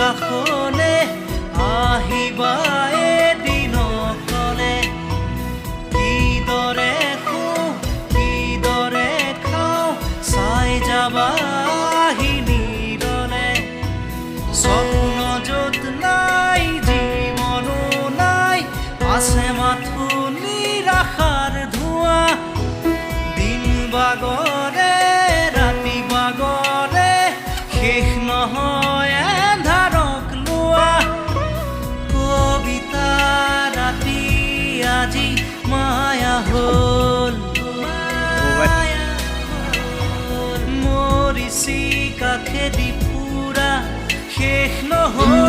কাষলে আহিবা এদিনকলে কিদৰে শুওঁ কিদৰে খাওঁ চাই যাবা নিৰলে স্বপ্ন য'ত নাই জীৱনো নাই আছে মাথো নিৰাশাৰ ধোঁৱা দিন বাগৰে ৰাতি বাগৰে শেষ নহয় এন্ধাৰক লোৱা কবিতা ৰাতি আজি মায়া হ'ল মৰিচি কাষেদি ফুৰা শেষ নহয়